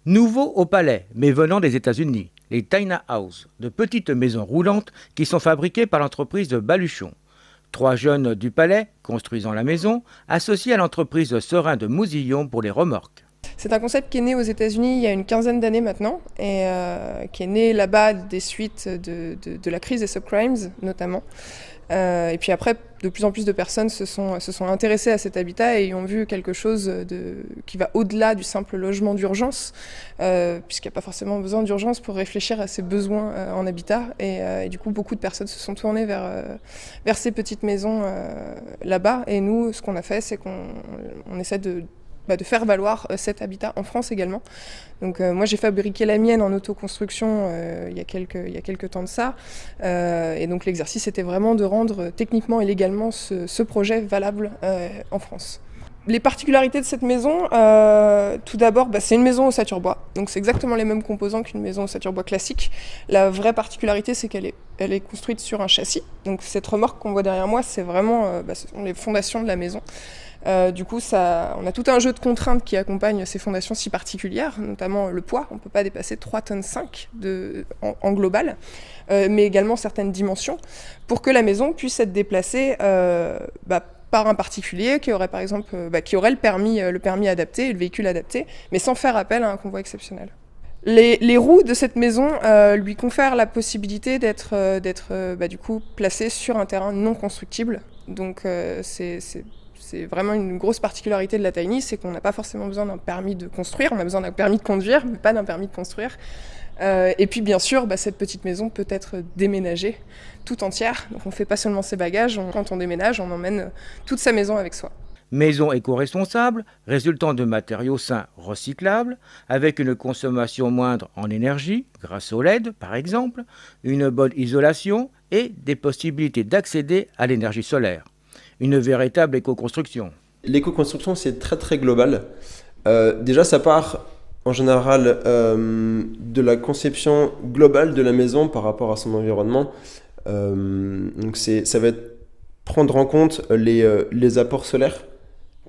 Nouveau au palais, mais venant des États-Unis, les Tiny House, de petites maisons roulantes qui sont fabriquées par l'entreprise de Baluchon. Trois jeunes du palais, construisant la maison, associés à l'entreprise Serein de Mousillon pour les remorques. C'est un concept qui est né aux États-Unis il y a une quinzaine d'années maintenant et qui est né là-bas des suites de la crise des subprimes notamment. Et puis après, de plus en plus de personnes se sont intéressées à cet habitat et y ont vu quelque chose qui va au-delà du simple logement d'urgence, puisqu'il n'y a pas forcément besoin d'urgence pour réfléchir à ses besoins en habitat. Et du coup, beaucoup de personnes se sont tournées vers ces petites maisons là-bas. Et nous, ce qu'on a fait, c'est qu'on essaie de faire valoir cet habitat en France également. Donc moi j'ai fabriqué la mienne en autoconstruction il y a quelques temps de ça. Et donc l'exercice était vraiment de rendre techniquement et légalement ce projet valable en France. Les particularités de cette maison, tout d'abord, c'est une maison ossature bois. Donc c'est exactement les mêmes composants qu'une maison ossature bois classique. La vraie particularité, c'est qu'elle est construite sur un châssis. Donc cette remorque qu'on voit derrière moi, c'est vraiment ce sont les fondations de la maison. Du coup, on a tout un jeu de contraintes qui accompagne ces fondations si particulières, notamment le poids. On ne peut pas dépasser 3,5 tonnes en global, mais également certaines dimensions, pour que la maison puisse être déplacée par un particulier qui aurait par exemple qui aurait le permis adapté, le véhicule adapté, mais sans faire appel à un convoi exceptionnel. Les roues de cette maison lui confèrent la possibilité d'être du coup placé sur un terrain non constructible. Donc c'est vraiment une grosse particularité de la Tiny, c'est qu'on n'a pas forcément besoin d'un permis de construire, on a besoin d'un permis de conduire, mais pas d'un permis de construire. Et puis bien sûr, cette petite maison peut être déménagée tout entière. Donc on ne fait pas seulement ses bagages, quand on déménage, on emmène toute sa maison avec soi. Maison éco-responsable, résultant de matériaux sains recyclables, avec une consommation moindre en énergie, grâce au LED par exemple, une bonne isolation et des possibilités d'accéder à l'énergie solaire. Une véritable éco-construction. L'éco-construction, c'est très très global. Déjà, ça part en général de la conception globale de la maison par rapport à son environnement. Donc ça va être prendre en compte les apports solaires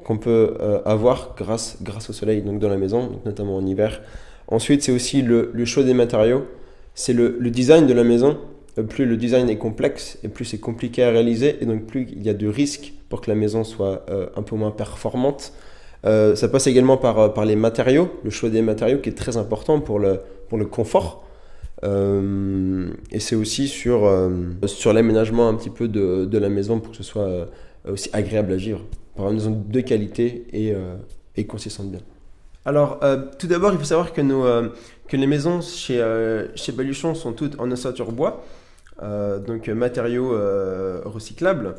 qu'on peut avoir grâce au soleil donc dans la maison, donc notamment en hiver. Ensuite, c'est aussi le choix des matériaux. C'est le design de la maison. Plus le design est complexe et plus c'est compliqué à réaliser et donc plus il y a de risques pour que la maison soit un peu moins performante. Ça passe également par les matériaux, le choix des matériaux qui est très important pour le confort. Et c'est aussi sur l'aménagement un petit peu de la maison pour que ce soit aussi agréable à vivre. Pour une maison de qualité et qu'on s'y sente bien. Alors, tout d'abord, il faut savoir que les maisons chez Baluchon sont toutes en ossature bois, donc matériaux recyclables.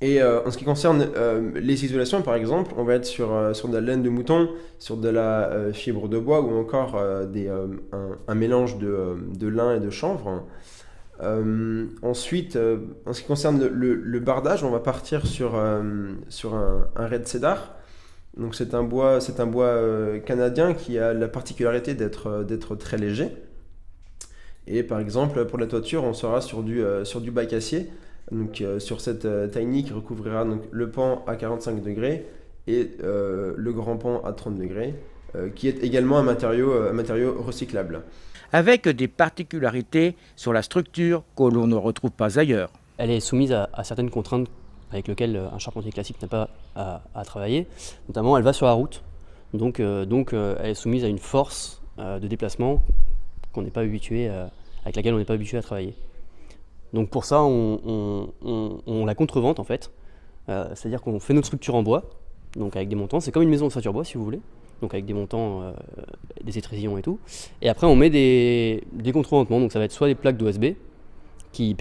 Et en ce qui concerne les isolations, par exemple, on va être sur de la laine de mouton, sur de la fibre de bois ou encore un mélange de lin et de chanvre. Ensuite, en ce qui concerne le bardage, on va partir sur un red cedar. Donc c'est un bois canadien qui a la particularité d'être très léger. Et par exemple, pour la toiture, on sera sur du bac acier. Donc sur cette tiny qui recouvrira donc, le pan à 45 degrés et le grand pan à 30 degrés, qui est également un matériau recyclable. Avec des particularités sur la structure que l'on ne retrouve pas ailleurs. Elle est soumise à certaines contraintes avec lesquelles un charpentier classique n'a pas à travailler. Notamment, elle va sur la route, donc elle est soumise à une force de déplacement qu'on n'est pas habitué, avec laquelle on n'est pas habitué à travailler. Donc pour ça, on la contrevente en fait, c'est-à-dire qu'on fait notre structure en bois, donc avec des montants, c'est comme une maison de ossature bois si vous voulez, donc avec des montants, des étrésillons et tout. Et après on met des contreventements, donc ça va être soit des plaques d'OSB qui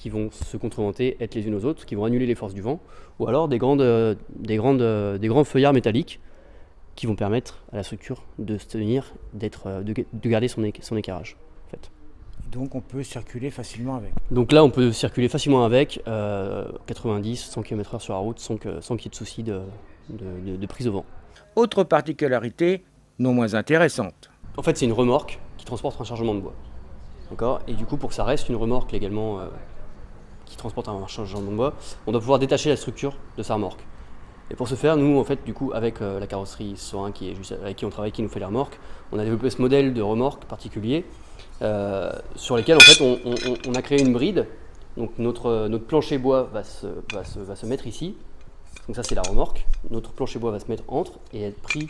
vont se contreventer, être les unes aux autres, qui vont annuler les forces du vent, ou alors des grands feuillards métalliques qui vont permettre à la structure de se tenir, de garder son équerrage en fait. Donc on peut circuler facilement avec. Donc là on peut circuler facilement avec 90, 100 km/h sur la route sans qu'il y ait de soucis de prise au vent. Autre particularité non moins intéressante. En fait c'est une remorque qui transporte un chargement de bois. D'accord ? Et du coup pour que ça reste une remorque légalement qui transporte un chargement de bois, on doit pouvoir détacher la structure de sa remorque. Et pour ce faire, nous, en fait, du coup, avec la carrosserie Sorin, avec qui on travaille, qui nous fait les remorques, on a développé ce modèle de remorque particulier sur lesquels, en fait, on a créé une bride. Donc notre plancher bois va se mettre ici. Donc ça, c'est la remorque. Notre plancher bois va se mettre entre et être pris,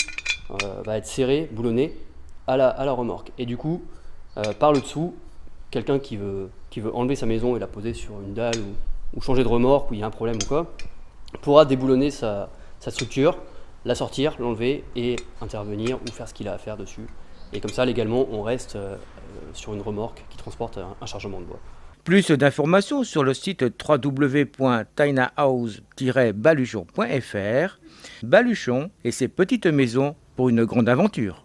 va être serré, boulonné à la remorque. Et du coup, par le dessous, quelqu'un qui veut enlever sa maison et la poser sur une dalle ou changer de remorque où il y a un problème ou quoi, pourra déboulonner sa structure, la sortir, l'enlever et intervenir ou faire ce qu'il a à faire dessus. Et comme ça, légalement, on reste sur une remorque qui transporte un chargement de bois. Plus d'informations sur le site www.tinahouse-baluchon.fr. Baluchon et ses petites maisons pour une grande aventure.